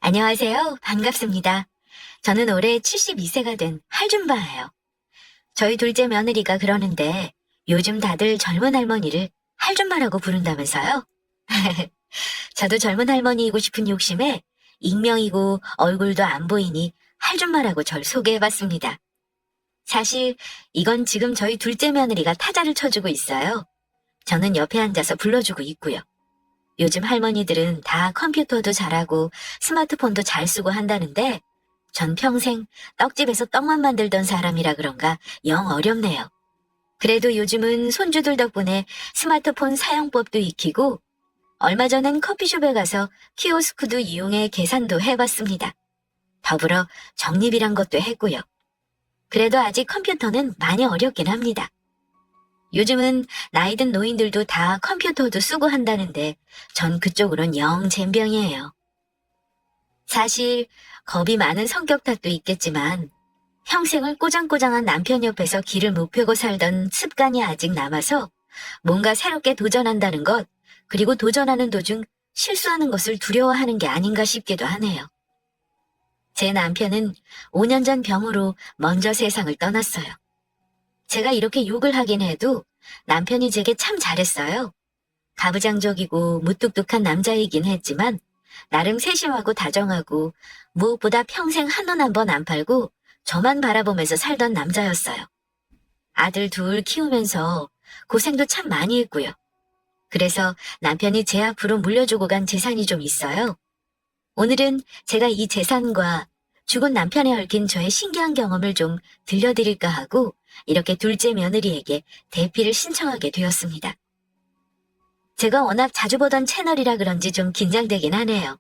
안녕하세요. 반갑습니다. 저는 올해 72세가 된 할줌바예요. 저희 둘째 며느리가 그러는데 요즘 다들 젊은 할머니를 할줌마라고 부른다면서요? 저도 젊은 할머니이고 싶은 욕심에 익명이고 얼굴도 안 보이니 할줌마라고 절 소개해봤습니다. 사실 이건 지금 저희 둘째 며느리가 타자를 쳐주고 있어요. 저는 옆에 앉아서 불러주고 있고요. 요즘 할머니들은 다 컴퓨터도 잘하고 스마트폰도 잘 쓰고 한다는데 전 평생 떡집에서 떡만 만들던 사람이라 그런가 영 어렵네요. 그래도 요즘은 손주들 덕분에 스마트폰 사용법도 익히고 얼마 전엔 커피숍에 가서 키오스크도 이용해 계산도 해봤습니다. 더불어 적립이란 것도 했고요. 그래도 아직 컴퓨터는 많이 어렵긴 합니다. 요즘은 나이든 노인들도 다 컴퓨터도 쓰고 한다는데 전 그쪽으론 영 젬병이에요. 사실 겁이 많은 성격 탓도 있겠지만 평생을 꼬장꼬장한 남편 옆에서 길을 못 펴고 살던 습관이 아직 남아서 뭔가 새롭게 도전한다는 것, 그리고 도전하는 도중 실수하는 것을 두려워하는 게 아닌가 싶기도 하네요. 제 남편은 5년 전 병으로 먼저 세상을 떠났어요. 제가 이렇게 욕을 하긴 해도 남편이 제게 참 잘했어요. 가부장적이고 무뚝뚝한 남자이긴 했지만 나름 세심하고 다정하고 무엇보다 평생 한눈 한 번 안 팔고 저만 바라보면서 살던 남자였어요. 아들 둘 키우면서 고생도 참 많이 했고요. 그래서 남편이 제 앞으로 물려주고 간 재산이 좀 있어요. 오늘은 제가 이 재산과 죽은 남편에 얽힌 저의 신기한 경험을 좀 들려드릴까 하고 이렇게 둘째 며느리에게 대피를 신청하게 되었습니다. 제가 워낙 자주 보던 채널이라 그런지 좀 긴장되긴 하네요.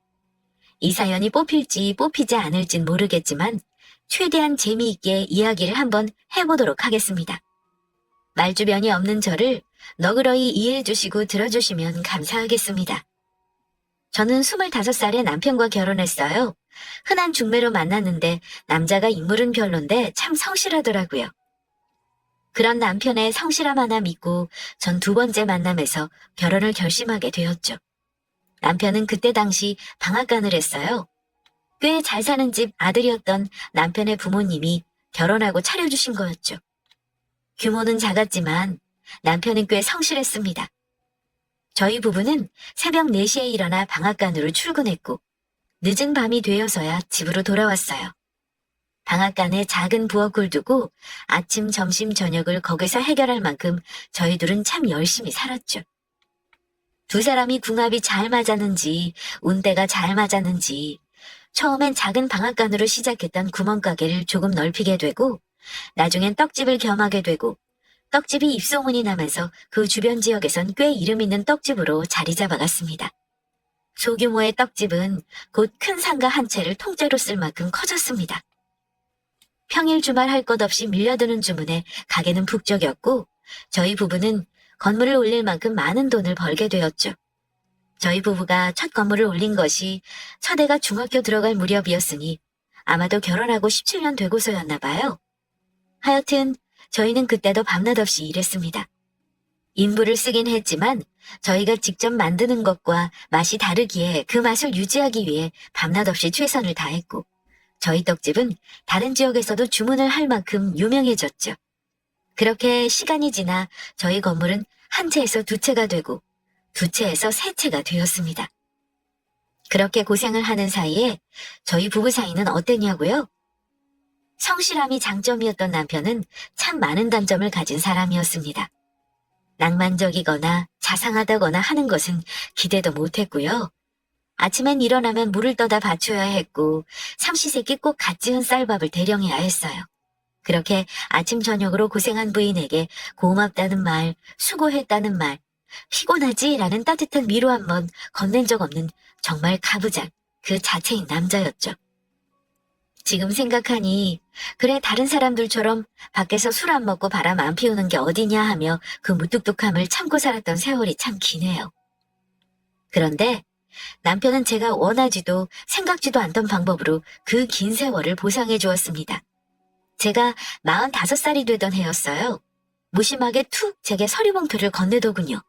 이 사연이 뽑힐지 뽑히지 않을진 모르겠지만 최대한 재미있게 이야기를 한번 해보도록 하겠습니다. 말주변이 없는 저를 너그러이 이해해주시고 들어주시면 감사하겠습니다. 저는 25살에 남편과 결혼했어요. 흔한 중매로 만났는데 남자가 인물은 별론데 참 성실하더라고요. 그런 남편의 성실함 하나 믿고 전 두 번째 만남에서 결혼을 결심하게 되었죠. 남편은 그때 당시 방앗간을 했어요. 꽤 잘 사는 집 아들이었던 남편의 부모님이 결혼하고 차려주신 거였죠. 규모는 작았지만 남편은 꽤 성실했습니다. 저희 부부는 새벽 4시에 일어나 방앗간으로 출근했고 늦은 밤이 되어서야 집으로 돌아왔어요. 방앗간에 작은 부엌을 두고 아침, 점심, 저녁을 거기서 해결할 만큼 저희 둘은 참 열심히 살았죠. 두 사람이 궁합이 잘 맞았는지 운대가 잘 맞았는지 처음엔 작은 방앗간으로 시작했던 구멍가게를 조금 넓히게 되고 나중엔 떡집을 겸하게 되고 떡집이 입소문이 나면서 그 주변 지역에선 꽤 이름 있는 떡집으로 자리 잡아갔습니다. 소규모의 떡집은 곧 큰 상가 한 채를 통째로 쓸 만큼 커졌습니다. 평일 주말 할 것 없이 밀려드는 주문에 가게는 북적였고 저희 부부는 건물을 올릴 만큼 많은 돈을 벌게 되었죠. 저희 부부가 첫 건물을 올린 것이 첫애가 중학교 들어갈 무렵이었으니 아마도 결혼하고 17년 되고서였나 봐요. 하여튼 저희는 그때도 밤낮 없이 일했습니다. 인부를 쓰긴 했지만 저희가 직접 만드는 것과 맛이 다르기에 그 맛을 유지하기 위해 밤낮 없이 최선을 다했고 저희 떡집은 다른 지역에서도 주문을 할 만큼 유명해졌죠. 그렇게 시간이 지나 저희 건물은 한 채에서 두 채가 되고 두 채에서 세 채가 되었습니다. 그렇게 고생을 하는 사이에 저희 부부 사이는 어땠냐고요? 성실함이 장점이었던 남편은 참 많은 단점을 가진 사람이었습니다. 낭만적이거나 자상하다거나 하는 것은 기대도 못했고요. 아침엔 일어나면 물을 떠다 받쳐야 했고 삼시세끼 꼭 갓 지은 쌀밥을 대령해야 했어요. 그렇게 아침 저녁으로 고생한 부인에게 고맙다는 말, 수고했다는 말, 피곤하지라는 따뜻한 위로 한번 건넨 적 없는 정말 가부장, 그 자체인 남자였죠. 지금 생각하니 그래 다른 사람들처럼 밖에서 술 안 먹고 바람 안 피우는 게 어디냐 하며 그 무뚝뚝함을 참고 살았던 세월이 참 기네요. 그런데 남편은 제가 원하지도 생각지도 않던 방법으로 그 긴 세월을 보상해 주었습니다. 제가 45살이 되던 해였어요. 무심하게 툭 제게 서리봉투를 건네더군요.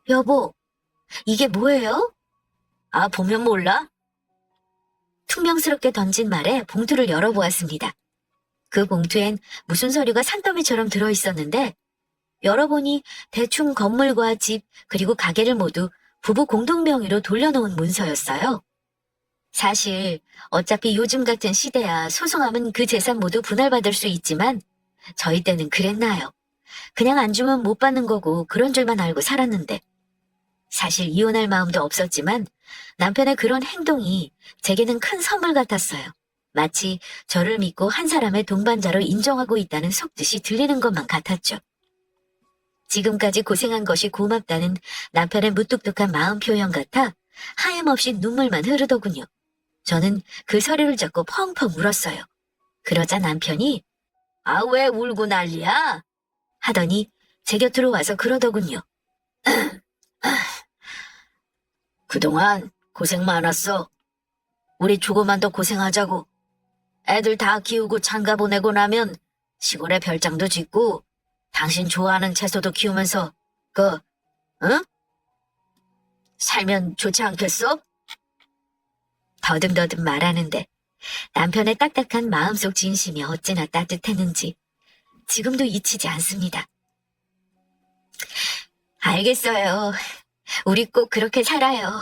여보, 이게 뭐예요? 아, 보면 몰라? 퉁명스럽게 던진 말에 봉투를 열어보았습니다. 그 봉투엔 무슨 서류가 산더미처럼 들어있었는데 열어보니 대충 건물과 집 그리고 가게를 모두 부부 공동 명의로 돌려놓은 문서였어요. 사실 어차피 요즘 같은 시대야 소송하면 그 재산 모두 분할받을 수 있지만 저희 때는 그랬나요? 그냥 안 주면 못 받는 거고 그런 줄만 알고 살았는데 사실 이혼할 마음도 없었지만 남편의 그런 행동이 제게는 큰 선물 같았어요. 마치 저를 믿고 한 사람의 동반자로 인정하고 있다는 속뜻이 들리는 것만 같았죠. 지금까지 고생한 것이 고맙다는 남편의 무뚝뚝한 마음 표현 같아 하염없이 눈물만 흐르더군요. 저는 그 서류를 잡고 펑펑 울었어요. 그러자 남편이 "아, 왜 울고 난리야?" 하더니 제 곁으로 와서 그러더군요. "그동안 고생 많았어. 우리 조금만 더 고생하자고. 애들 다 키우고 장가 보내고 나면 시골에 별장도 짓고 당신 좋아하는 채소도 키우면서 응? 살면 좋지 않겠어?" 더듬더듬 말하는데 남편의 딱딱한 마음속 진심이 어찌나 따뜻했는지 지금도 잊히지 않습니다. "알겠어요. 우리 꼭 그렇게 살아요."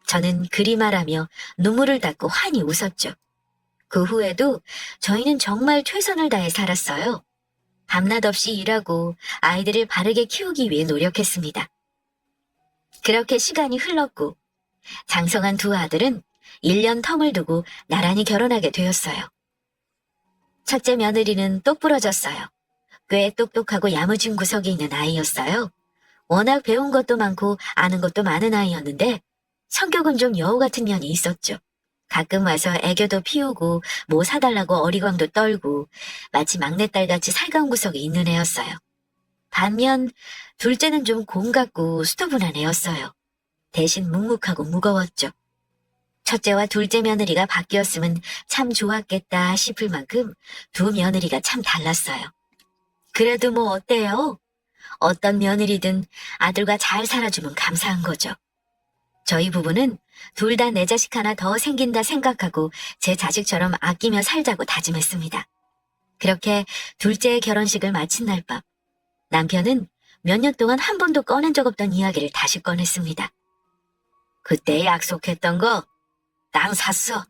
저는 그리 말하며 눈물을 닦고 환히 웃었죠. 그 후에도 저희는 정말 최선을 다해 살았어요. 밤낮 없이 일하고 아이들을 바르게 키우기 위해 노력했습니다. 그렇게 시간이 흘렀고 장성한 두 아들은 1년 텀을 두고 나란히 결혼하게 되었어요. 첫째 며느리는 똑부러졌어요. 꽤 똑똑하고 야무진 구석이 있는 아이였어요. 워낙 배운 것도 많고 아는 것도 많은 아이였는데 성격은 좀 여우 같은 면이 있었죠. 가끔 와서 애교도 피우고 뭐 사달라고 어리광도 떨고 마치 막내딸같이 살가운 구석이 있는 애였어요. 반면 둘째는 좀 곰 같고 수더분한 애였어요. 대신 묵묵하고 무거웠죠. 첫째와 둘째 며느리가 바뀌었으면 참 좋았겠다 싶을 만큼 두 며느리가 참 달랐어요. 그래도 뭐 어때요? 어떤 며느리든 아들과 잘 살아주면 감사한 거죠. 저희 부부는 둘 다 내 자식 하나 더 생긴다 생각하고 제 자식처럼 아끼며 살자고 다짐했습니다. 그렇게 둘째의 결혼식을 마친 날 밤, 남편은 몇 년 동안 한 번도 꺼낸 적 없던 이야기를 다시 꺼냈습니다. "그때 약속했던 거 땅 샀어."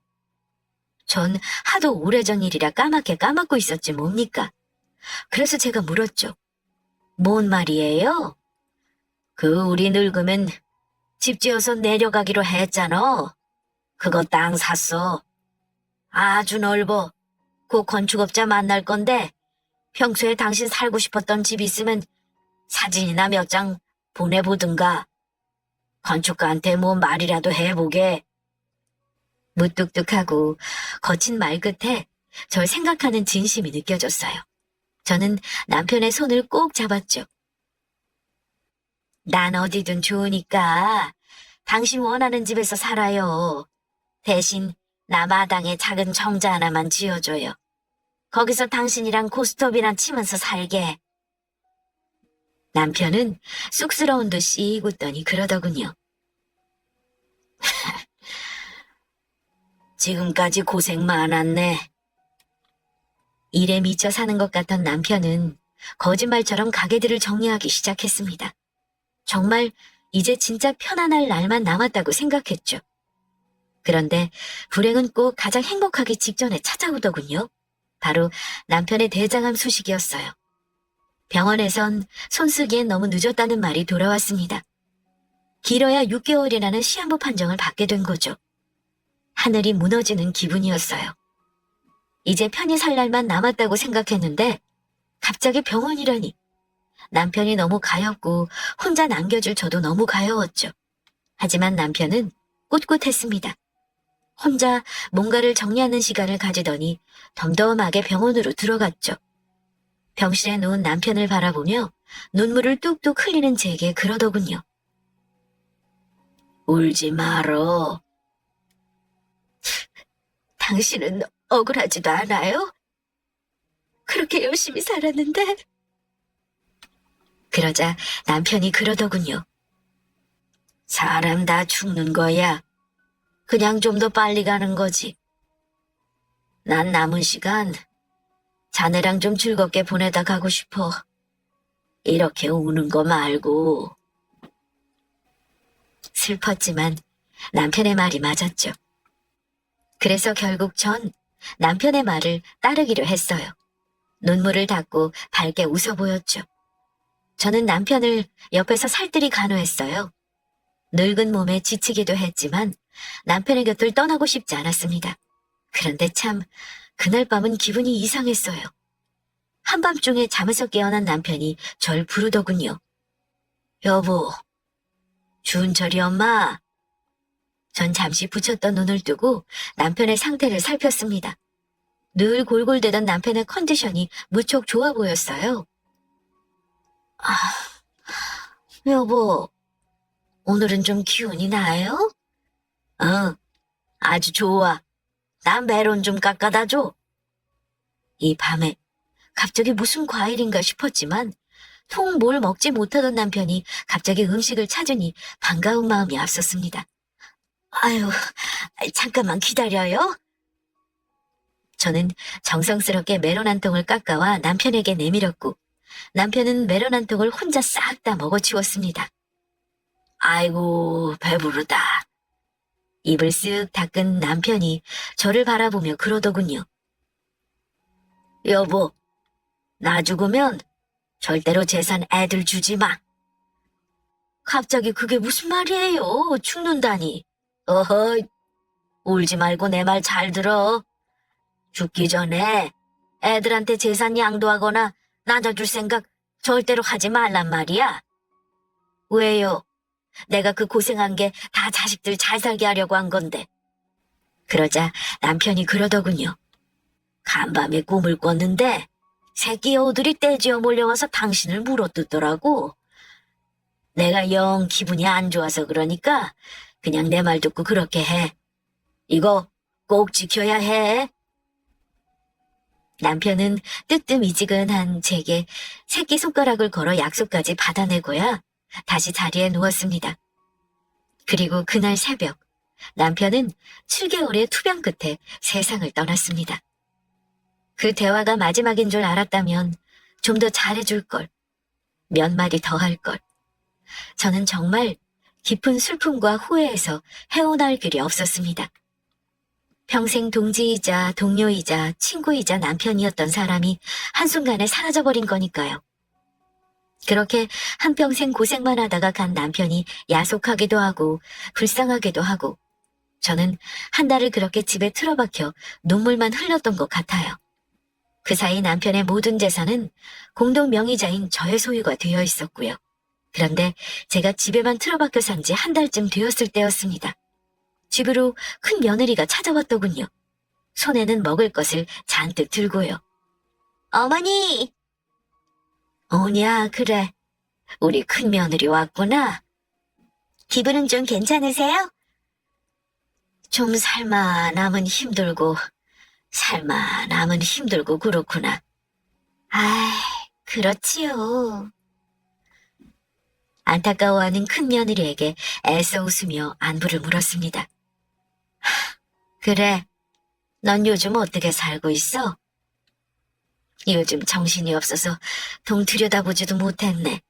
전 하도 오래전 일이라 까맣게 까먹고 있었지 뭡니까? 그래서 제가 물었죠. "뭔 말이에요?" 우리 늙으면 집 지어서 내려가기로 했잖아. 그거 땅 샀어. 아주 넓어. 그 건축업자 만날 건데 평소에 당신 살고 싶었던 집 있으면 사진이나 몇 장 보내보든가. 건축가한테 뭐 말이라도 해보게. 무뚝뚝하고 거친 말 끝에 절 생각하는 진심이 느껴졌어요. 저는 남편의 손을 꼭 잡았죠. "난 어디든 좋으니까 당신 원하는 집에서 살아요. 대신 나 마당에 작은 정자 하나만 지어줘요. 거기서 당신이랑 고스톱이나 치면서 살게." 남편은 쑥스러운 듯이 웃더니 그러더군요. "지금까지 고생 많았네." 일에 미쳐 사는 것 같던 남편은 거짓말처럼 가게들을 정리하기 시작했습니다. 정말 이제 진짜 편안할 날만 남았다고 생각했죠. 그런데 불행은 꼭 가장 행복하기 직전에 찾아오더군요. 바로 남편의 대장암 소식이었어요. 병원에선 손쓰기엔 너무 늦었다는 말이 돌아왔습니다. 길어야 6개월이라는 시한부 판정을 받게 된 거죠. 하늘이 무너지는 기분이었어요. 이제 편히 살 날만 남았다고 생각했는데 갑자기 병원이라니. 남편이 너무 가엾고 혼자 남겨줄 저도 너무 가여웠죠. 하지만 남편은 꿋꿋했습니다. 혼자 뭔가를 정리하는 시간을 가지더니 덤덤하게 병원으로 들어갔죠. 병실에 누운 남편을 바라보며 눈물을 뚝뚝 흘리는 제게 그러더군요. "울지 말어." "당신은 억울하지도 않아요? 그렇게 열심히 살았는데." 그러자 남편이 그러더군요. "사람 다 죽는 거야. 그냥 좀 더 빨리 가는 거지. 난 남은 시간 자네랑 좀 즐겁게 보내다 가고 싶어. 이렇게 우는 거 말고. 슬펐지만 남편의 말이 맞았죠. 그래서 결국 전 남편의 말을 따르기로 했어요. 눈물을 닦고 밝게 웃어 보였죠. 저는 남편을 옆에서 살뜰히 간호했어요. 늙은 몸에 지치기도 했지만 남편의 곁을 떠나고 싶지 않았습니다. 그런데 참 그날 밤은 기분이 이상했어요. 한밤중에 잠에서 깨어난 남편이 절 부르더군요. 여보, 준철이 엄마. 전 잠시 붙였던 눈을 뜨고 남편의 상태를 살폈습니다. 늘 골골대던 남편의 컨디션이 무척 좋아 보였어요. 아, 여보, 오늘은 좀 기운이 나요? 응, 아주 좋아. 나 메론 좀 깎아다 줘. 이 밤에 갑자기 무슨 과일인가 싶었지만 통 뭘 먹지 못하던 남편이 갑자기 음식을 찾으니 반가운 마음이 앞섰습니다. 아유, 잠깐만 기다려요. 저는 정성스럽게 메론 한 통을 깎아와 남편에게 내밀었고 남편은 메론 한 통을 혼자 싹 다 먹어치웠습니다. 아이고, 배부르다. 입을 쓱 닦은 남편이 저를 바라보며 그러더군요. 여보, 나 죽으면 절대로 재산 애들 주지 마. 갑자기 그게 무슨 말이에요? 죽는다니. 어허, 울지 말고 내 말 잘 들어. 죽기 전에 애들한테 재산 양도하거나 나눠줄 생각 절대로 하지 말란 말이야. 왜요? 내가 그 고생한 게 다 자식들 잘 살게 하려고 한 건데. 그러자 남편이 그러더군요. 간밤에 꿈을 꿨는데 새끼 여우들이 떼지어 몰려와서 당신을 물어뜯더라고. 내가 영 기분이 안 좋아서 그러니까 그냥 내 말 듣고 그렇게 해. 이거 꼭 지켜야 해. 남편은 뜨뜻미지근한 제게 새끼손가락을 걸어 약속까지 받아내고야 다시 자리에 누웠습니다. 그리고 그날 새벽 남편은 7개월의 투병 끝에 세상을 떠났습니다. 그 대화가 마지막인 줄 알았다면 좀 더 잘해줄 걸, 몇 마디 더 할 걸. 저는 정말 깊은 슬픔과 후회에서 헤어나올 길이 없었습니다. 평생 동지이자 동료이자 친구이자 남편이었던 사람이 한순간에 사라져버린 거니까요. 그렇게 한평생 고생만 하다가 간 남편이 야속하기도 하고 불쌍하기도 하고 저는 한 달을 그렇게 집에 틀어박혀 눈물만 흘렸던 것 같아요. 그 사이 남편의 모든 재산은 공동 명의자인 저의 소유가 되어 있었고요. 그런데 제가 집에만 틀어박혀 산 지 한 달쯤 되었을 때였습니다. 집으로 큰 며느리가 찾아왔더군요. 손에는 먹을 것을 잔뜩 들고요. 어머니! 오냐, 그래. 우리 큰 며느리 왔구나. 기분은 좀 괜찮으세요? 좀 살만하면 힘들고, 살만하면 힘들고 그렇구나. 아이, 그렇지요. 안타까워하는 큰 며느리에게 애써 웃으며 안부를 물었습니다. 그래, 넌 요즘 어떻게 살고 있어? 요즘 정신이 없어서 동 들여다보지도 못했네.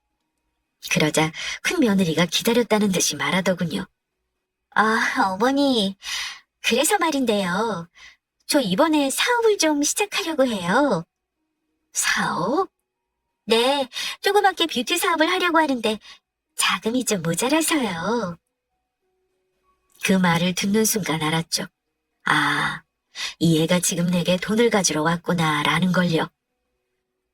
그러자 큰 며느리가 기다렸다는 듯이 말하더군요. 아, 어머니, 그래서 말인데요. 저 이번에 사업을 좀 시작하려고 해요. 사업? 네, 조그맣게 뷰티 사업을 하려고 하는데 자금이 좀 모자라서요. 그 말을 듣는 순간 알았죠. 아, 이 애가 지금 내게 돈을 가지러 왔구나라는 걸요.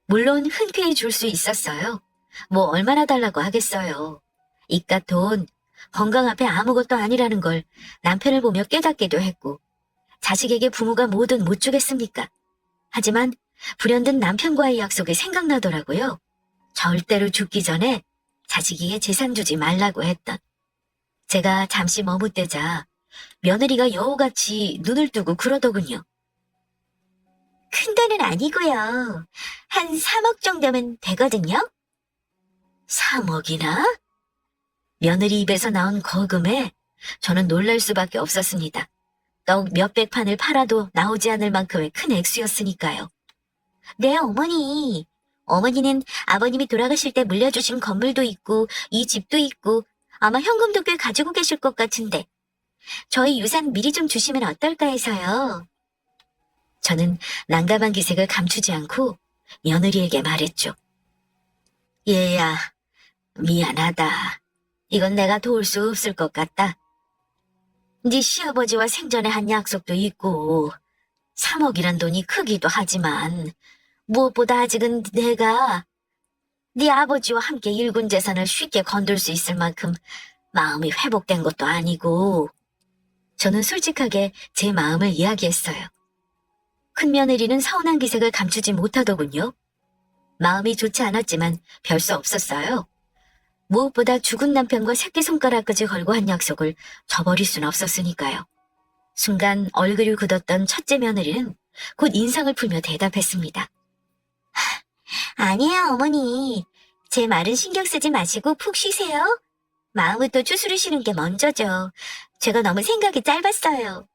물론 흔쾌히 줄 수 있었어요. 뭐 얼마나 달라고 하겠어요. 이깟 돈, 건강 앞에 아무것도 아니라는 걸 남편을 보며 깨닫기도 했고 자식에게 부모가 뭐든 못 주겠습니까? 하지만 불현듯 남편과의 약속이 생각나더라고요. 절대로 죽기 전에 자식에게 재산 주지 말라고 했던. 제가 잠시 머뭇대자 며느리가 여우같이 눈을 뜨고 그러더군요. 큰 돈은 아니고요. 한 3억 정도면 되거든요. 3억이나? 며느리 입에서 나온 거금에 저는 놀랄 수밖에 없었습니다. 떡 몇백 판을 팔아도 나오지 않을 만큼의 큰 액수였으니까요. 네, 어머니. 어머니는 아버님이 돌아가실 때 물려주신 건물도 있고 이 집도 있고 아마 현금도 꽤 가지고 계실 것 같은데 저희 유산 미리 좀 주시면 어떨까 해서요. 저는 난감한 기색을 감추지 않고 며느리에게 말했죠. 얘야, 미안하다. 이건 내가 도울 수 없을 것 같다. 네 시아버지와 생전에 한 약속도 있고 3억이란 돈이 크기도 하지만 무엇보다 아직은 내가 네 아버지와 함께 일군 재산을 쉽게 건들 수 있을 만큼 마음이 회복된 것도 아니고 저는 솔직하게 제 마음을 이야기했어요. 큰며느리는 서운한 기색을 감추지 못하더군요. 마음이 좋지 않았지만 별 수 없었어요. 무엇보다 죽은 남편과 새끼손가락까지 걸고 한 약속을 저버릴 순 없었으니까요. 순간 얼굴이 굳었던 첫째 며느리는 곧 인상을 풀며 대답했습니다. 아니에요, 어머니. 제 말은 신경 쓰지 마시고 푹 쉬세요. 마음을 또 추스르시는 게 먼저죠. 제가 너무 생각이 짧았어요.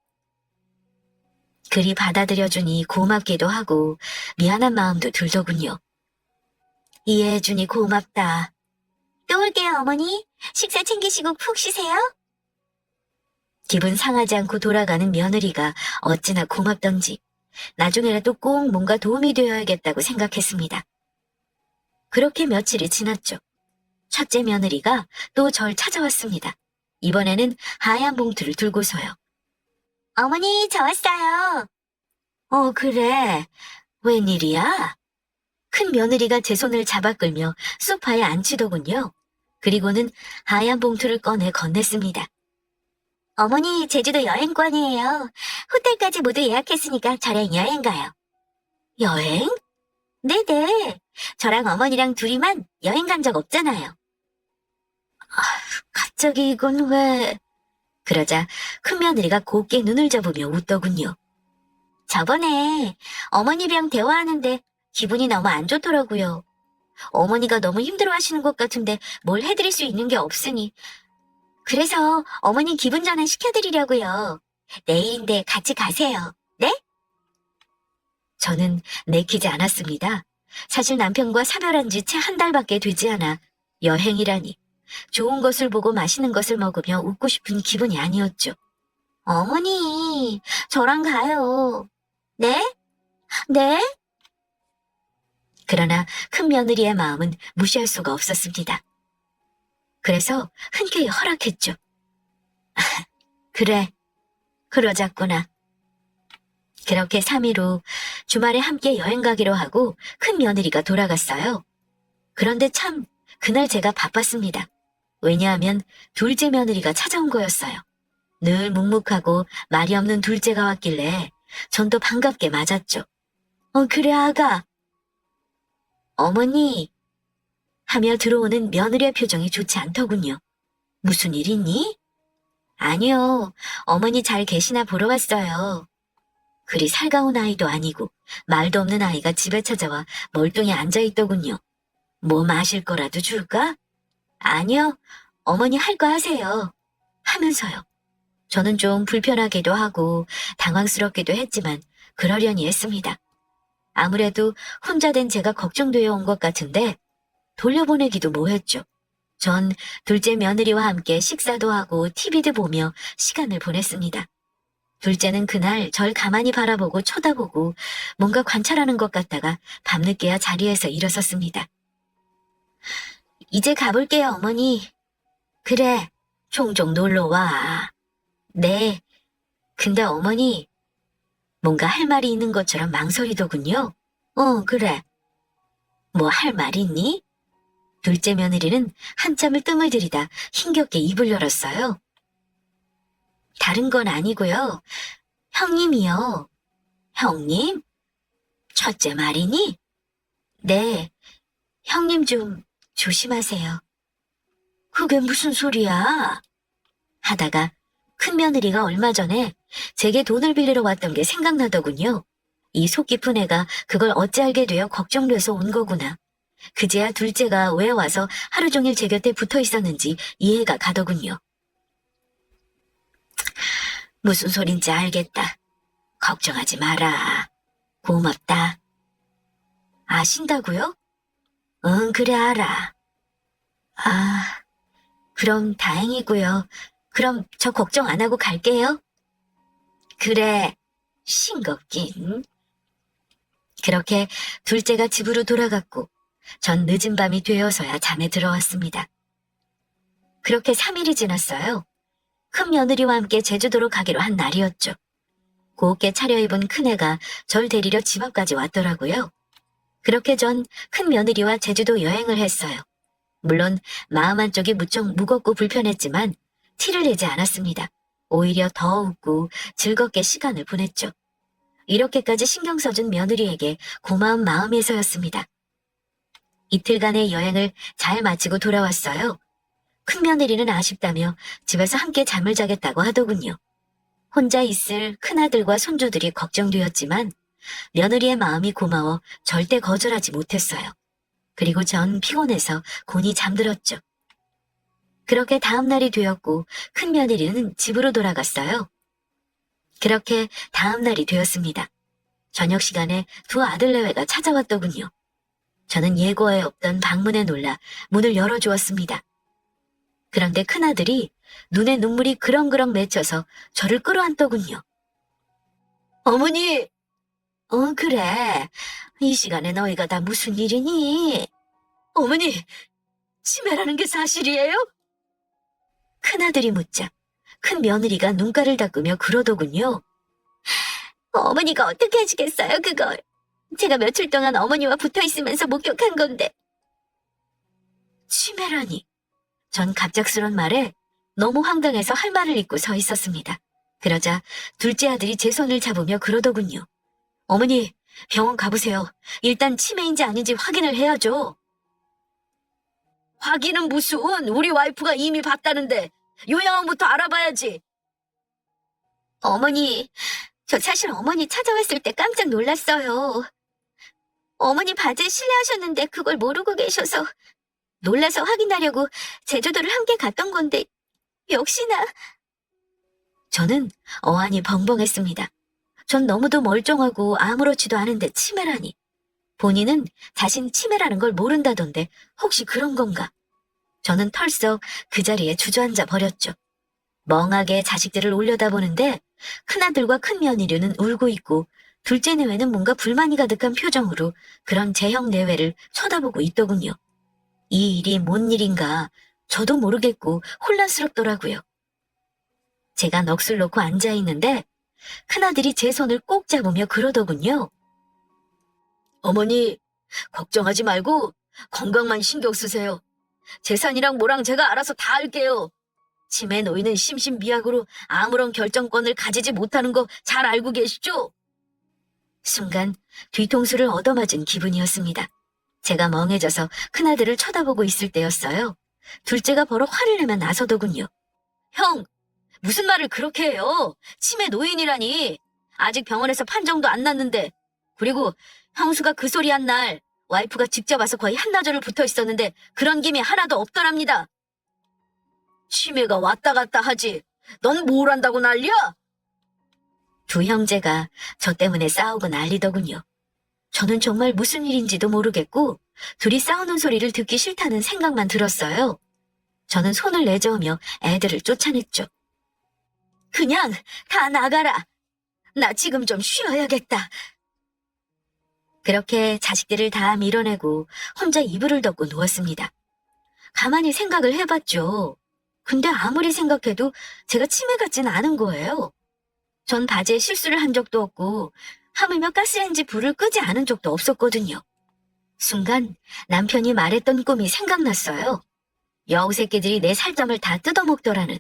그리 받아들여주니 고맙기도 하고 미안한 마음도 들더군요. 이해해주니 고맙다. 또 올게요, 어머니. 식사 챙기시고 푹 쉬세요. 기분 상하지 않고 돌아가는 며느리가 어찌나 고맙던지 나중에라도 꼭 뭔가 도움이 되어야겠다고 생각했습니다. 그렇게 며칠이 지났죠. 첫째 며느리가 또 절 찾아왔습니다. 이번에는 하얀 봉투를 들고서요. 어머니, 저 왔어요. 그래. 웬일이야? 큰 며느리가 제 손을 잡아 끌며 소파에 앉히더군요. 그리고는 하얀 봉투를 꺼내 건넸습니다. 어머니, 제주도 여행권이에요. 호텔까지 모두 예약했으니까 저랑 여행 가요. 여행? 네네. 저랑 어머니랑 둘이만 여행 간 적 없잖아요. 갑자기 이건 왜... 그러자 큰며느리가 곱게 눈을 접으며 웃더군요. 저번에 어머니랑 대화하는데 기분이 너무 안 좋더라고요. 어머니가 너무 힘들어하시는 것 같은데 뭘 해드릴 수 있는 게 없으니 그래서 어머니 기분 전환 시켜드리려고요. 내일인데 같이 가세요. 네? 저는 내키지 않았습니다. 사실 남편과 사별한 지 채 한 달밖에 되지 않아 여행이라니 좋은 것을 보고 맛있는 것을 먹으며 웃고 싶은 기분이 아니었죠. 어머니, 저랑 가요. 네? 네? 그러나 큰 며느리의 마음은 무시할 수가 없었습니다. 그래서 흔쾌히 허락했죠. 그래, 그러자꾸나. 그렇게 3일 후 주말에 함께 여행 가기로 하고 큰 며느리가 돌아갔어요. 그런데 참 그날 제가 바빴습니다. 왜냐하면 둘째 며느리가 찾아온 거였어요. 늘 묵묵하고 말이 없는 둘째가 왔길래 전 또 반갑게 맞았죠. 그래 아가. 어머니 하며 들어오는 며느리의 표정이 좋지 않더군요. 무슨 일 있니? 아니요, 어머니 잘 계시나 보러 왔어요. 그리 살가운 아이도 아니고 말도 없는 아이가 집에 찾아와 멀뚱히 앉아있더군요. 뭐 마실 거라도 줄까? 아니요, 어머니 할 거 하세요. 하면서요. 저는 좀 불편하기도 하고 당황스럽기도 했지만 그러려니 했습니다. 아무래도 혼자 된 제가 걱정되어 온 것 같은데 돌려보내기도 뭐했죠. 전 둘째 며느리와 함께 식사도 하고 TV도 보며 시간을 보냈습니다. 둘째는 그날 절 가만히 바라보고 쳐다보고 뭔가 관찰하는 것 같다가 밤늦게야 자리에서 일어섰습니다. 이제 가볼게요, 어머니. 그래, 종종 놀러와. 네, 근데 어머니, 뭔가 할 말이 있는 것처럼 망설이더군요. 그래. 뭐 할 말 있니? 둘째 며느리는 한참을 뜸을 들이다 힘겹게 입을 열었어요. 다른 건 아니고요. 형님이요. 형님? 첫째 말이니? 네, 형님 좀 조심하세요. 그게 무슨 소리야? 하다가 큰 며느리가 얼마 전에 제게 돈을 빌리러 왔던 게 생각나더군요. 이 속 깊은 애가 그걸 어찌 알게 되어 걱정돼서 온 거구나. 그제야 둘째가 왜 와서 하루 종일 제 곁에 붙어 있었는지 이해가 가더군요. 무슨 소린지 알겠다. 걱정하지 마라. 고맙다. 아신다고요? 응, 그래 알아. 아, 그럼 다행이고요. 그럼 저 걱정 안 하고 갈게요. 그래, 싱겁긴. 그렇게 둘째가 집으로 돌아갔고 전 늦은 밤이 되어서야 잠에 들어왔습니다. 그렇게 3일이 지났어요. 큰 며느리와 함께 제주도로 가기로 한 날이었죠. 곱게 차려입은 큰애가 절 데리러 집 앞까지 왔더라고요. 그렇게 전 큰 며느리와 제주도 여행을 했어요. 물론 마음 한쪽이 무척 무겁고 불편했지만 티를 내지 않았습니다. 오히려 더 웃고 즐겁게 시간을 보냈죠. 이렇게까지 신경 써준 며느리에게 고마운 마음에서였습니다. 이틀간의 여행을 잘 마치고 돌아왔어요. 큰 며느리는 아쉽다며 집에서 함께 잠을 자겠다고 하더군요. 혼자 있을 큰아들과 손주들이 걱정되었지만 며느리의 마음이 고마워 절대 거절하지 못했어요. 그리고 전 피곤해서 곤히 잠들었죠. 그렇게 다음 날이 되었고 큰 며느리는 집으로 돌아갔어요. 그렇게 다음 날이 되었습니다. 저녁 시간에 두 아들내외가 찾아왔더군요. 저는 예고에 없던 방문에 놀라 문을 열어주었습니다. 그런데 큰아들이 눈에 눈물이 그렁그렁 맺혀서 저를 끌어안더군요. 어머니! 그래. 이 시간에 너희가 다 무슨 일이니? 어머니, 치매라는 게 사실이에요? 큰아들이 묻자 큰 며느리가 눈가를 닦으며 그러더군요. 어머니가 어떻게 하시겠어요, 그걸. 제가 며칠 동안 어머니와 붙어있으면서 목격한 건데. 치매라니. 전 갑작스런 말에 너무 황당해서 할 말을 잊고 서 있었습니다. 그러자 둘째 아들이 제 손을 잡으며 그러더군요. 어머니, 병원 가보세요. 일단 치매인지 아닌지 확인을 해야죠. 확인은 무슨, 우리 와이프가 이미 봤다는데 요양원부터 알아봐야지. 어머니, 저 사실 어머니 찾아왔을 때 깜짝 놀랐어요. 어머니 바지에 실례하셨는데 그걸 모르고 계셔서 놀라서 확인하려고 제주도를 함께 갔던 건데 역시나. 저는 어안이 벙벙했습니다. 전 너무도 멀쩡하고 아무렇지도 않은데 치매라니. 본인은 자신 치매라는 걸 모른다던데 혹시 그런 건가? 저는 털썩 그 자리에 주저앉아 버렸죠. 멍하게 자식들을 올려다보는데 큰아들과 큰며느리는 울고 있고 둘째 내외는 뭔가 불만이 가득한 표정으로 그런 제형 내외를 쳐다보고 있더군요. 이 일이 뭔 일인가 저도 모르겠고 혼란스럽더라고요. 제가 넋을 놓고 앉아있는데 큰아들이 제 손을 꼭 잡으며 그러더군요. 어머니, 걱정하지 말고 건강만 신경 쓰세요. 재산이랑 뭐랑 제가 알아서 다 할게요. 치매 노인은 심신미약으로 아무런 결정권을 가지지 못하는 거 잘 알고 계시죠? 순간 뒤통수를 얻어맞은 기분이었습니다. 제가 멍해져서 큰아들을 쳐다보고 있을 때였어요. 둘째가 버럭 화를 내며 나서더군요. 형, 무슨 말을 그렇게 해요? 치매 노인이라니. 아직 병원에서 판정도 안 났는데. 그리고 형수가 그 소리 한 날 와이프가 직접 와서 거의 한나절을 붙어 있었는데 그런 김이 하나도 없더랍니다. 치매가 왔다 갔다 하지. 넌 뭘 한다고 난리야? 두 형제가 저 때문에 싸우고 난리더군요. 저는 정말 무슨 일인지도 모르겠고 둘이 싸우는 소리를 듣기 싫다는 생각만 들었어요. 저는 손을 내저으며 애들을 쫓아냈죠. 그냥 다 나가라. 나 지금 좀 쉬어야겠다. 그렇게 자식들을 다 밀어내고 혼자 이불을 덮고 누웠습니다. 가만히 생각을 해봤죠. 근데 아무리 생각해도 제가 치매 같진 않은 거예요. 전 바지에 실수를 한 적도 없고 하물며 가스레인지 불을 끄지 않은 적도 없었거든요. 순간 남편이 말했던 꿈이 생각났어요. 여우 새끼들이 내 살점을 다 뜯어먹더라는.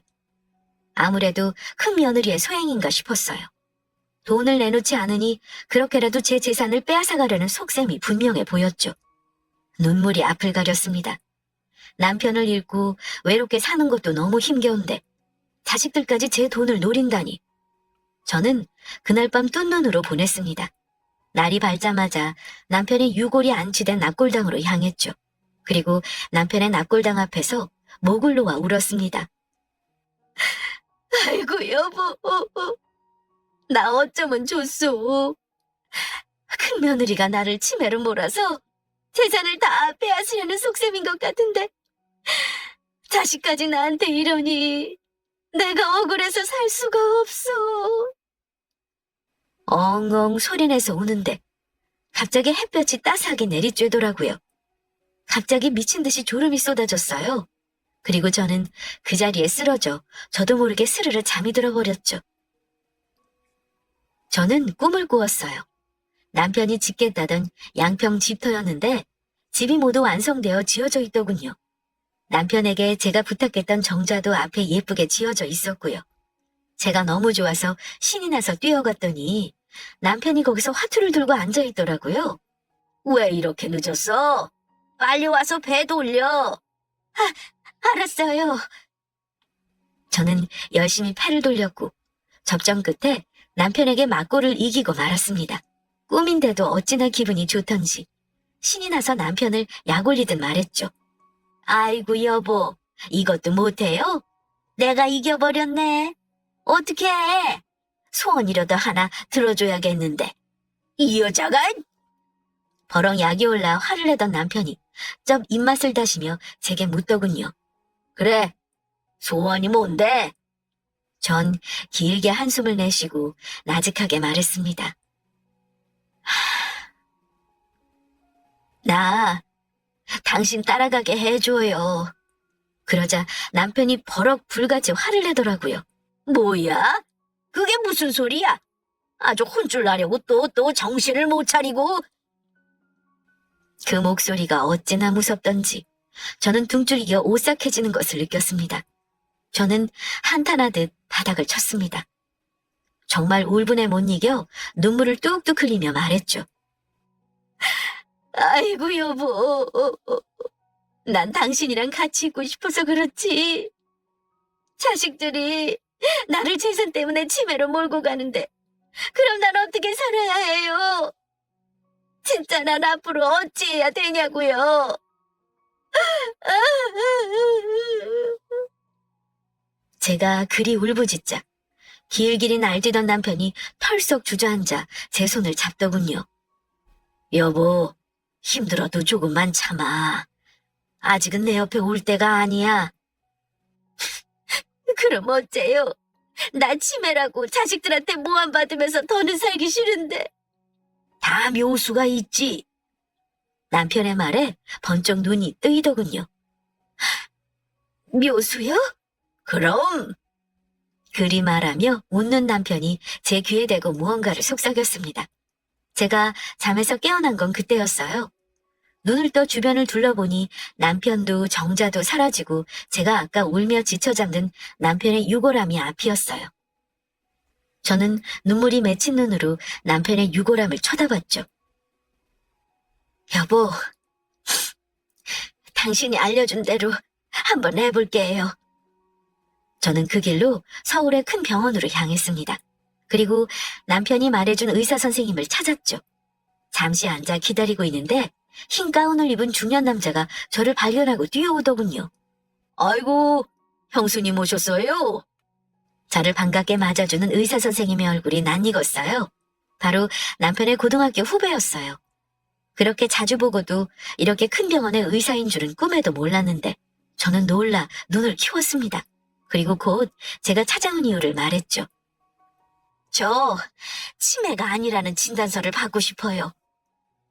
아무래도 큰 며느리의 소행인가 싶었어요. 돈을 내놓지 않으니 그렇게라도 제 재산을 빼앗아가려는 속셈이 분명해 보였죠. 눈물이 앞을 가렸습니다. 남편을 잃고 외롭게 사는 것도 너무 힘겨운데 자식들까지 제 돈을 노린다니. 저는 그날 밤 뜬 눈으로 보냈습니다. 날이 밝자마자 남편의 유골이 안치된 납골당으로 향했죠. 그리고 남편의 납골당 앞에서 목을 놓아 울었습니다. 아이고, 여보. 나 어쩌면 좋소. 큰 며느리가 나를 치매로 몰아서 재산을 다 빼앗으려는 속셈인 것 같은데 자식까지 나한테 이러니 내가 억울해서 살 수가 없어. 엉엉 소리내서 우는데 갑자기 햇볕이 따스하게 내리쬐더라고요. 갑자기 미친 듯이 졸음이 쏟아졌어요. 그리고 저는 그 자리에 쓰러져 저도 모르게 스르르 잠이 들어버렸죠. 저는 꿈을 꾸었어요. 남편이 짓겠다던 양평 집터였는데 집이 모두 완성되어 지어져 있더군요. 남편에게 제가 부탁했던 정자도 앞에 예쁘게 지어져 있었고요. 제가 너무 좋아서 신이 나서 뛰어갔더니 남편이 거기서 화투를 들고 앉아 있더라고요. 왜 이렇게 늦었어? 빨리 와서 배 돌려. 알았어요. 저는 열심히 패를 돌렸고 접전 끝에 남편에게 맞고를 이기고 말았습니다. 꿈인데도 어찌나 기분이 좋던지 신이 나서 남편을 약 올리듯 말했죠. 아이고 여보, 이것도 못해요? 내가 이겨버렸네. 어떡해. 소원이라도 하나 들어줘야겠는데. 이 여자가? 버럭 약이 올라 화를 내던 남편이 쩝 입맛을 다시며 제게 묻더군요. 그래, 소원이 뭔데? 전 길게 한숨을 내쉬고 나직하게 말했습니다. 나 당신 따라가게 해줘요. 그러자 남편이 버럭 불같이 화를 내더라고요. 뭐야? 그게 무슨 소리야? 아주 혼쭐 나려고 또 정신을 못 차리고. 그 목소리가 어찌나 무섭던지 저는 둥줄이겨 오싹해지는 것을 느꼈습니다. 저는 한탄하듯 바닥을 쳤습니다. 정말 울분에 못 이겨 눈물을 뚝뚝 흘리며 말했죠. 아이고 여보, 난 당신이랑 같이 있고 싶어서 그렇지. 자식들이 나를 재산 때문에 치매로 몰고 가는데 그럼 난 어떻게 살아야 해요? 진짜 난 앞으로 어찌해야 되냐고요. 제가 그리 울부짖자 길길이 날뛰던 남편이 털썩 주저앉아 제 손을 잡더군요. 여보, 힘들어도 조금만 참아. 아직은 내 옆에 올 때가 아니야. 그럼 어째요? 나 치매라고 자식들한테 모함받으면서 더는 살기 싫은데. 다 묘수가 있지. 남편의 말에 번쩍 눈이 뜨이더군요. 묘수요? 그럼. 그리 말하며 웃는 남편이 제 귀에 대고 무언가를 속삭였습니다. 제가 잠에서 깨어난 건 그때였어요. 눈을 떠 주변을 둘러보니 남편도 정자도 사라지고 제가 아까 울며 지쳐 잠든 남편의 유골함이 앞이었어요. 저는 눈물이 맺힌 눈으로 남편의 유골함을 쳐다봤죠. 여보, 당신이 알려준 대로 한번 해볼게요. 저는 그 길로 서울의 큰 병원으로 향했습니다. 그리고 남편이 말해준 의사 선생님을 찾았죠. 잠시 앉아 기다리고 있는데 흰 가운을 입은 중년 남자가 저를 발견하고 뛰어오더군요. 아이고, 형수님 오셨어요? 저를 반갑게 맞아주는 의사 선생님의 얼굴이 낯익었어요. 바로 남편의 고등학교 후배였어요. 그렇게 자주 보고도 이렇게 큰 병원의 의사인 줄은 꿈에도 몰랐는데 저는 놀라 눈을 키웠습니다. 그리고 곧 제가 찾아온 이유를 말했죠. 저 치매가 아니라는 진단서를 받고 싶어요.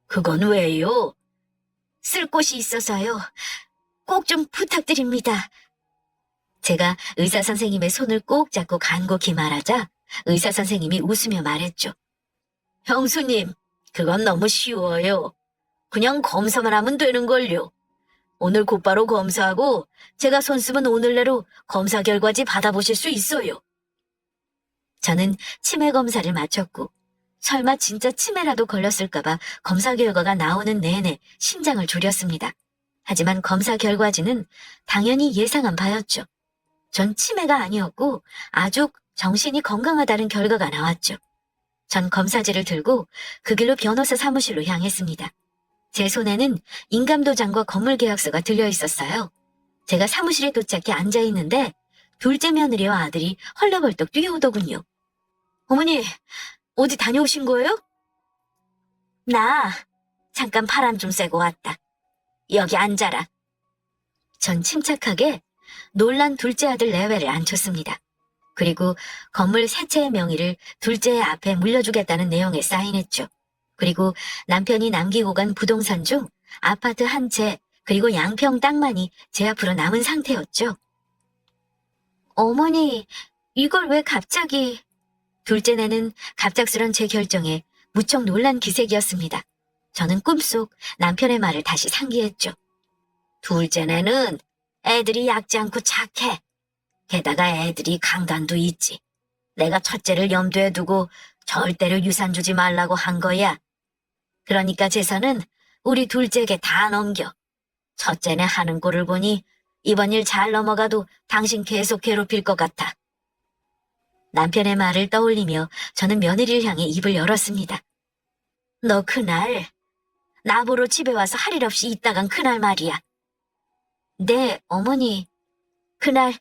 그건 왜요? 쓸 곳이 있어서요. 꼭 좀 부탁드립니다. 제가 의사 선생님의 손을 꼭 잡고 간곡히 말하자 의사 선생님이 웃으며 말했죠. 형수님, 그건 너무 쉬워요. 그냥 검사만 하면 되는걸요. 오늘 곧바로 검사하고 제가 손 쓰면 오늘 내로 검사 결과지 받아보실 수 있어요. 저는 치매 검사를 마쳤고 설마 진짜 치매라도 걸렸을까봐 검사 결과가 나오는 내내 심장을 졸였습니다. 하지만 검사 결과지는 당연히 예상한 바였죠. 전 치매가 아니었고 아주 정신이 건강하다는 결과가 나왔죠. 전 검사지를 들고 그 길로 변호사 사무실로 향했습니다. 제 손에는 인감도장과 건물계약서가 들려 있었어요. 제가 사무실에 도착해 앉아 있는데 둘째 며느리와 아들이 헐레벌떡 뛰어오더군요. 어머니, 어디 다녀오신 거예요? 나 잠깐 바람 좀 쐬고 왔다. 여기 앉아라. 전 침착하게 놀란 둘째 아들 내외를 앉혔습니다. 그리고 건물 세 채의 명의를 둘째의 앞에 물려주겠다는 내용에 사인했죠. 그리고 남편이 남기고 간 부동산 중 아파트 한 채, 그리고 양평 땅만이 제 앞으로 남은 상태였죠. 어머니, 이걸 왜 갑자기... 둘째네는 갑작스런 제 결정에 무척 놀란 기색이었습니다. 저는 꿈속 남편의 말을 다시 상기했죠. 둘째네는 애들이 얕지 않고 착해. 게다가 애들이 강단도 있지. 내가 첫째를 염두에 두고 절대로 유산 주지 말라고 한 거야. 그러니까 재산은 우리 둘째에게 다 넘겨. 첫째네 하는 꼴을 보니 이번 일 잘 넘어가도 당신 계속 괴롭힐 것 같아. 남편의 말을 떠올리며 저는 며느리를 향해 입을 열었습니다. 너 그날 나보러 집에 와서 할 일 없이 있다간 그날 말이야. 네, 어머니. 그날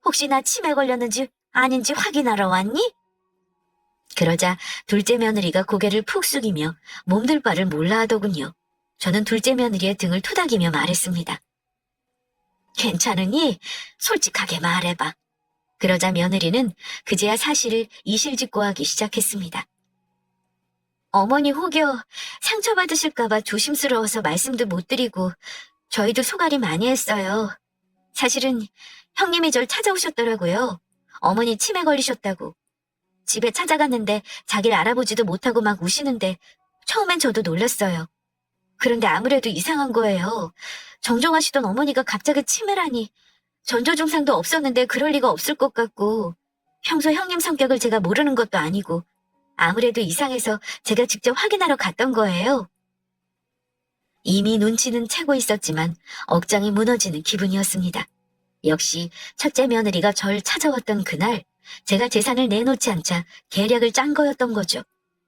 혹시 나 치매 걸렸는지 아닌지 확인하러 왔니? 그러자 둘째 며느리가 고개를 푹 숙이며 몸둘 바를 몰라 하더군요. 저는 둘째 며느리의 등을 토닥이며 말했습니다. 괜찮으니 솔직하게 말해봐. 그러자 며느리는 그제야 사실을 이실직고하기 시작했습니다. 어머니 혹여 상처받으실까봐 조심스러워서 말씀도 못 드리고 저희도 소갈이 많이 했어요. 사실은 형님이 절 찾아오셨더라고요. 어머니 치매 걸리셨다고. 집에 찾아갔는데 자기를 알아보지도 못하고 막 우시는데 처음엔 저도 놀랐어요. 그런데 아무래도 이상한 거예요. 정정하시던 어머니가 갑자기 치매라니. 전조 증상도 없었는데 그럴 리가 없을 것 같고 평소 형님 성격을 제가 모르는 것도 아니고 아무래도 이상해서 제가 직접 확인하러 갔던 거예요. 이미 눈치는 채고 있었지만 억장이 무너지는 기분이었습니다. 역시 첫째 며느리가 절 찾아왔던 그날 제가 재산을 내놓지 않자 계략을 짠 거였던 거죠.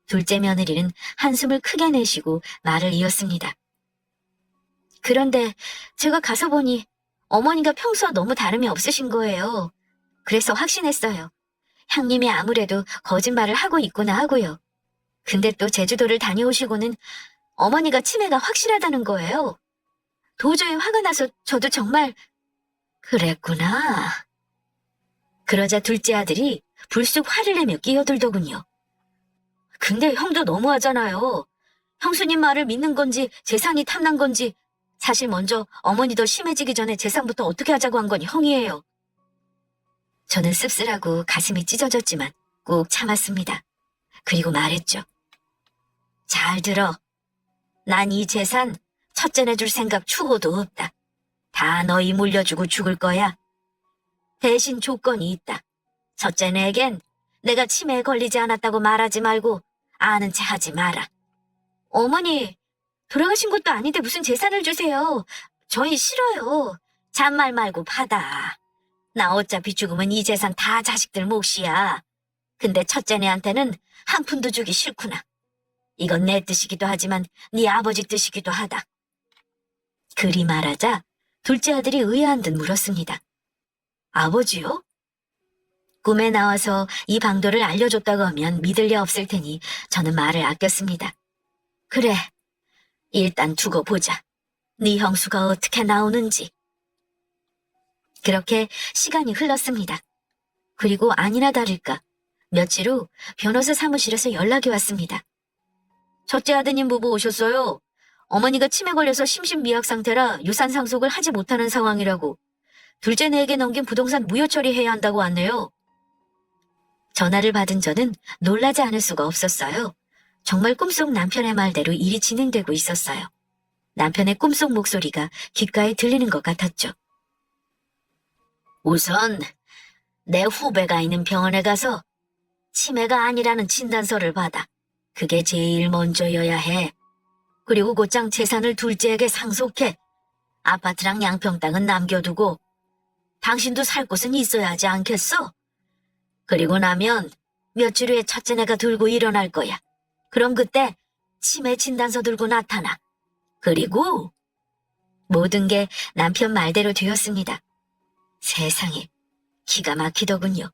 둘째 며느리는 한숨을 크게 내쉬고 말을 이었습니다. 그런데 제가 가서 보니 어머니가 평소와 너무 다름이 없으신 거예요. 그래서 확신했어요. 형님이 아무래도 거짓말을 하고 있구나 하고요. 근데 또 제주도를 다녀오시고는 어머니가 치매가 확실하다는 거예요. 도저히 화가 나서 저도 정말... 그랬구나. 그러자 둘째 아들이 불쑥 화를 내며 끼어들더군요. 근데 형도 너무하잖아요. 형수님 말을 믿는 건지 재산이 탐난 건지 사실 먼저 어머니 더 심해지기 전에 재산부터 어떻게 하자고 한 건 형이에요. 저는 씁쓸하고 가슴이 찢어졌지만 꾹 참았습니다. 그리고 말했죠. 잘 들어. 난 이 재산 첫째네 줄 생각 추호도 없다. 다 너희 물려주고 죽을 거야. 대신 조건이 있다. 첫째네에겐 내가 치매에 걸리지 않았다고 말하지 말고 아는 체 하지 마라. 어머니, 돌아가신 것도 아닌데 무슨 재산을 주세요. 저희 싫어요. 잔말 말고 받아. 나 어차피 죽으면 이 재산 다 자식들 몫이야. 근데 첫째네한테는 한 푼도 주기 싫구나. 이건 내 뜻이기도 하지만 네 아버지 뜻이기도 하다. 그리 말하자 둘째 아들이 의아한 듯 물었습니다. 아버지요? 꿈에 나와서 이 방도를 알려줬다고 하면 믿을 리 없을 테니 저는 말을 아꼈습니다. 그래, 일단 두고 보자. 네 형수가 어떻게 나오는지. 그렇게 시간이 흘렀습니다. 그리고 아니나 다를까 며칠 후 변호사 사무실에서 연락이 왔습니다. 첫째 아드님 부부 오셨어요. 어머니가 치매 걸려서 심신미약 상태라 유산 상속을 하지 못하는 상황이라고. 둘째네에게 넘긴 부동산 무효 처리해야 한다고 왔네요. 전화를 받은 저는 놀라지 않을 수가 없었어요. 정말 꿈속 남편의 말대로 일이 진행되고 있었어요. 남편의 꿈속 목소리가 귓가에 들리는 것 같았죠. 우선 내 후배가 있는 병원에 가서 치매가 아니라는 진단서를 받아. 그게 제일 먼저여야 해. 그리고 곧장 재산을 둘째에게 상속해. 아파트랑 양평 땅은 남겨두고 당신도 살 곳은 있어야 하지 않겠어? 그리고 나면 며칠 후에 첫째네가 들고 일어날 거야. 그럼 그때 치매 진단서 들고 나타나. 그리고 모든 게 남편 말대로 되었습니다. 세상에, 기가 막히더군요.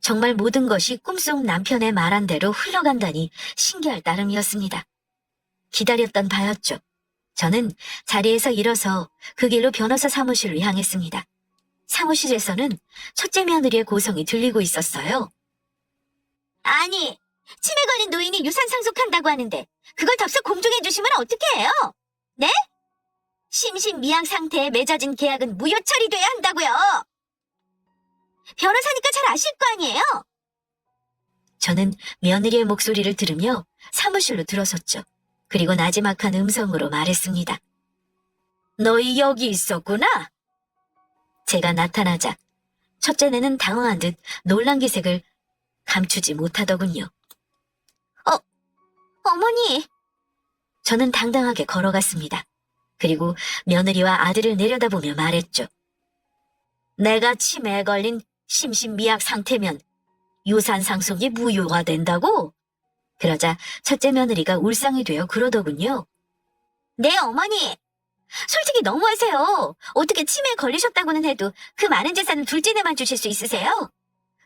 정말 모든 것이 꿈속 남편의 말한 대로 흘러간다니 신기할 따름이었습니다. 기다렸던 바였죠. 저는 자리에서 일어서 그 길로 변호사 사무실로 향했습니다. 사무실에서는 첫째 며느리의 고성이 들리고 있었어요. 아니, 치매 걸린 노인이 유산 상속한다고 하는데 그걸 덥석 공중해 주시면 어떻게 해요? 네? 심신미약 상태에 맺어진 계약은 무효 처리돼야 한다고요. 변호사니까 잘 아실 거 아니에요? 저는 며느리의 목소리를 들으며 사무실로 들어섰죠. 그리고 나지막한 음성으로 말했습니다. 너희 여기 있었구나? 제가 나타나자 첫째네는 당황한 듯 놀란 기색을 감추지 못하더군요. 어머니! 저는 당당하게 걸어갔습니다. 그리고 며느리와 아들을 내려다보며 말했죠. 내가 치매에 걸린 심신미약 상태면 유산 상속이 무효가 된다고? 그러자 첫째 며느리가 울상이 되어 그러더군요. 네, 어머니. 솔직히 너무하세요. 어떻게 치매에 걸리셨다고는 해도 그 많은 재산은 둘째네만 주실 수 있으세요?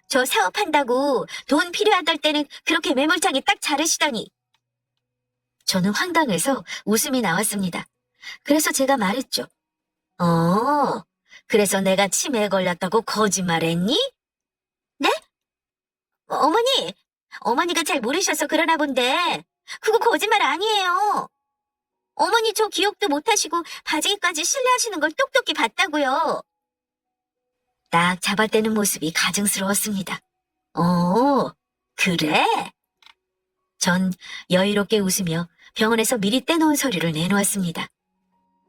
저 사업한다고 돈 필요하다 때는 그렇게 매몰차게 딱 자르시더니. 저는 황당해서 웃음이 나왔습니다. 그래서 제가 말했죠. 그래서 내가 치매에 걸렸다고 거짓말했니? 네? 어머니가 잘 모르셔서 그러나 본데 그거 거짓말 아니에요. 어머니 저 기억도 못하시고 바지기까지 신뢰하시는 걸 똑똑히 봤다고요. 딱 잡아떼는 모습이 가증스러웠습니다. 그래? 전 여유롭게 웃으며 병원에서 미리 떼놓은 서류를 내놓았습니다.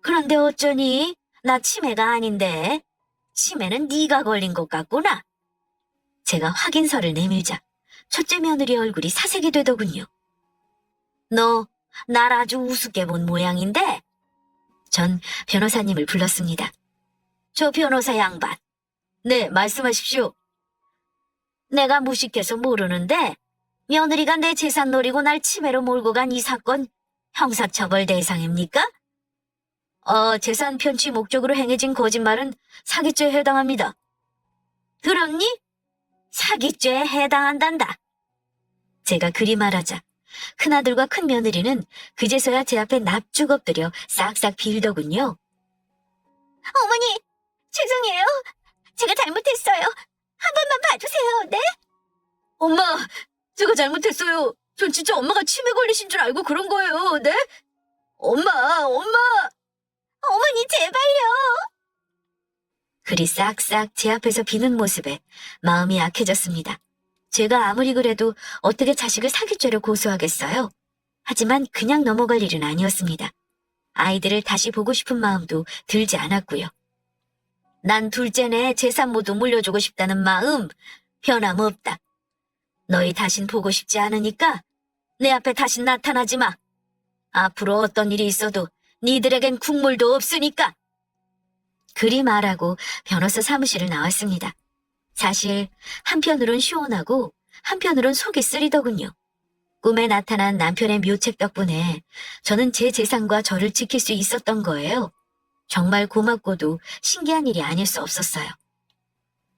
그런데 어쩌니? 나 치매가 아닌데. 치매는 네가 걸린 것 같구나. 제가 확인서를 내밀자 첫째 며느리 얼굴이 사색이 되더군요. 너 날 아주 우습게 본 모양인데? 전 변호사님을 불렀습니다. 저 변호사 양반. 네, 말씀하십시오. 내가 무식해서 모르는데 며느리가 내 재산 노리고 날 치매로 몰고 간 이 사건 형사처벌 대상입니까? 재산 편취 목적으로 행해진 거짓말은 사기죄에 해당합니다. 들었니? 사기죄에 해당한단다. 제가 그리 말하자 큰아들과 큰며느리는 그제서야 제 앞에 납죽 엎드려 싹싹 빌더군요. 어머니, 죄송해요. 제가 잘못했어요. 한 번만 봐주세요, 네? 엄마, 제가 잘못했어요. 전 진짜 엄마가 치매 걸리신 줄 알고 그런 거예요, 네? 엄마! 어머니, 제발요! 그리 싹싹 제 앞에서 비는 모습에 마음이 약해졌습니다. 제가 아무리 그래도 어떻게 자식을 사기죄로 고소하겠어요? 하지만 그냥 넘어갈 일은 아니었습니다. 아이들을 다시 보고 싶은 마음도 들지 않았고요. 난 둘째네 재산 모두 물려주고 싶다는 마음 변함없다. 너희 다신 보고 싶지 않으니까 내 앞에 다신 나타나지 마. 앞으로 어떤 일이 있어도 니들에겐 국물도 없으니까. 그리 말하고 변호사 사무실을 나왔습니다. 사실 한편으론 시원하고 한편으론 속이 쓰리더군요. 꿈에 나타난 남편의 묘책 덕분에 저는 제 재산과 저를 지킬 수 있었던 거예요. 정말 고맙고도 신기한 일이 아닐 수 없었어요.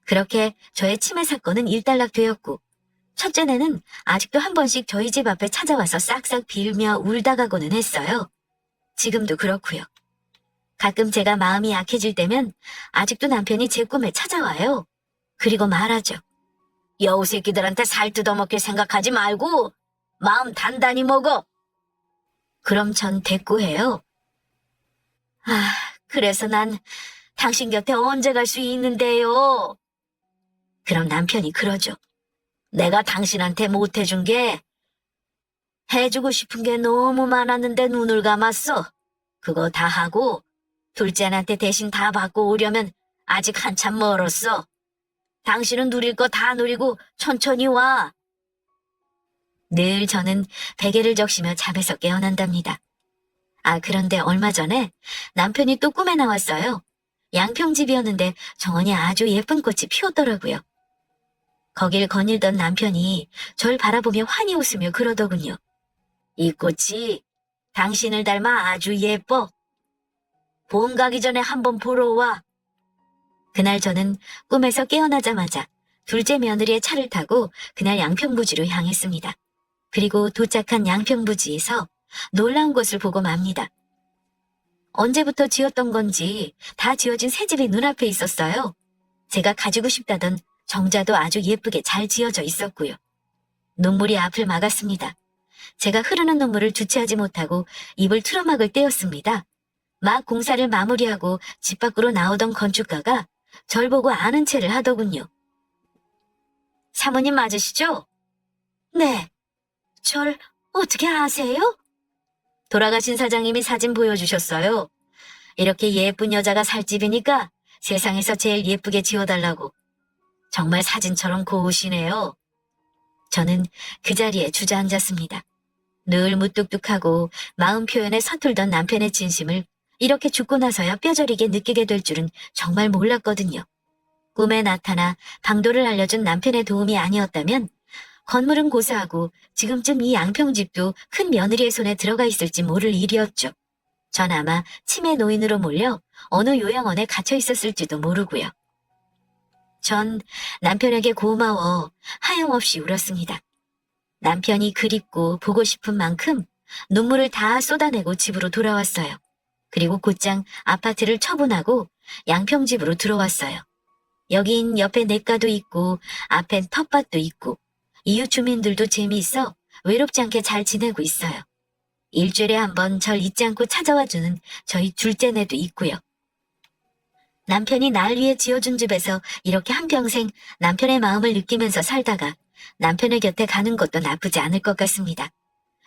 그렇게 저의 치매 사건은 일단락되었고 첫째네는 아직도 한 번씩 저희 집 앞에 찾아와서 싹싹 빌며 울다 가고는 했어요. 지금도 그렇고요. 가끔 제가 마음이 약해질 때면 아직도 남편이 제 꿈에 찾아와요. 그리고 말하죠. 여우 새끼들한테 살 뜯어먹길 생각하지 말고 마음 단단히 먹어. 그럼 전 대꾸해요. 그래서 난 당신 곁에 언제 갈 수 있는데요? 그럼 남편이 그러죠. 내가 당신한테 못해준 게 해주고 싶은 게 너무 많았는데 눈을 감았어. 그거 다 하고 둘째한테 대신 다 받고 오려면 아직 한참 멀었어. 당신은 누릴 거 다 누리고 천천히 와. 늘 저는 베개를 적시며 잠에서 깨어난답니다. 그런데 얼마 전에 남편이 또 꿈에 나왔어요. 양평집이었는데 정원이 아주 예쁜 꽃이 피었더라고요. 거길 거닐던 남편이 절 바라보며 환히 웃으며 그러더군요. 이 꽃이 당신을 닮아 아주 예뻐. 봄 가기 전에 한번 보러 와. 그날 저는 꿈에서 깨어나자마자 둘째 며느리의 차를 타고 그날 양평부지로 향했습니다. 그리고 도착한 양평부지에서 놀라운 것을 보고 맙니다. 언제부터 지었던 건지 다 지어진 새 집이 눈앞에 있었어요. 제가 가지고 싶다던 정자도 아주 예쁘게 잘 지어져 있었고요. 눈물이 앞을 막았습니다. 제가 흐르는 눈물을 주체하지 못하고 입을 틀어막을 때였습니다. 막 공사를 마무리하고 집 밖으로 나오던 건축가가 절 보고 아는 체를 하더군요. 사모님 맞으시죠? 네. 절 어떻게 아세요? 돌아가신 사장님이 사진 보여주셨어요. 이렇게 예쁜 여자가 살 집이니까 세상에서 제일 예쁘게 지어달라고. 정말 사진처럼 고우시네요. 저는 그 자리에 주저앉았습니다. 늘 무뚝뚝하고 마음 표현에 서툴던 남편의 진심을 이렇게 죽고 나서야 뼈저리게 느끼게 될 줄은 정말 몰랐거든요. 꿈에 나타나 방도를 알려준 남편의 도움이 아니었다면 건물은 고사하고 지금쯤 이 양평집도 큰 며느리의 손에 들어가 있을지 모를 일이었죠. 전 아마 치매 노인으로 몰려 어느 요양원에 갇혀 있었을지도 모르고요. 전 남편에게 고마워 하염없이 울었습니다. 남편이 그립고 보고 싶은 만큼 눈물을 다 쏟아내고 집으로 돌아왔어요. 그리고 곧장 아파트를 처분하고 양평집으로 들어왔어요. 여긴 옆에 냇가도 있고 앞엔 텃밭도 있고 이웃 주민들도 재미있어 외롭지 않게 잘 지내고 있어요. 일주일에 한 번 절 잊지 않고 찾아와주는 저희 둘째네도 있고요. 남편이 날 위해 지어준 집에서 이렇게 한평생 남편의 마음을 느끼면서 살다가 남편의 곁에 가는 것도 나쁘지 않을 것 같습니다.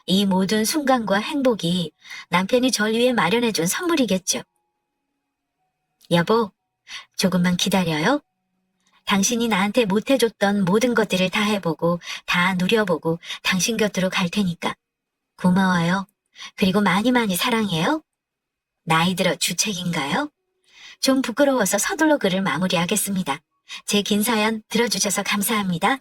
이 모든 순간과 행복이 남편이 절 위해 마련해준 선물이겠죠. 여보, 조금만 기다려요. 당신이 나한테 못해줬던 모든 것들을 다 해보고 다 누려보고 당신 곁으로 갈 테니까. 고마워요. 그리고 많이 많이 사랑해요. 나이 들어 주책인가요? 좀 부끄러워서 서둘러 글을 마무리하겠습니다. 제 긴 사연 들어주셔서 감사합니다.